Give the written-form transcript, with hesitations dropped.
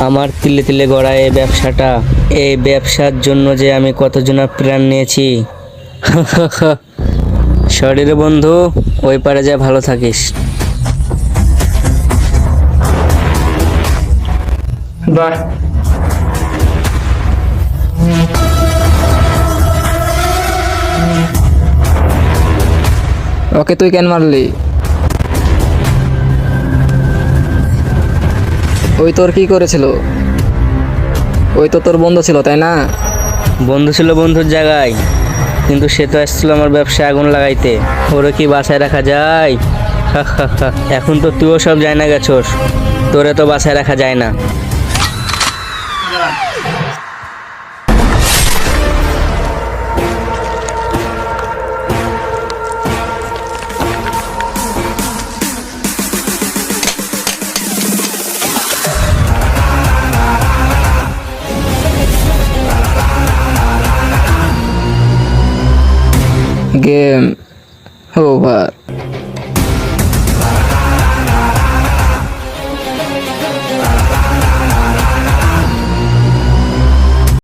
আমার তিলে তিলে গড়া এই ব্যবসাটা, এই ব্যবসার জন্য যে আমি কতজনের প্রাণ নিয়েছি। শরীরে বন্ধু, ওই পারে যা ভালো থাকিস। বাহ, ওকে তুই কেন মারলি? ওই তোর কি করেছিল? ওই তো তোর বন্ধু ছিল, তাই না? বন্ধু ছিল বন্ধুর জায়গায়, কিন্তু সে তো আসছিল আমার ব্যবসায় আগুন লাগাইতে। ওরে কি বাসায় রাখা যায়? এখন তো তুইও সব যায় না গেছোস, তোরে তো বাসায় রাখা যায় না। Game over.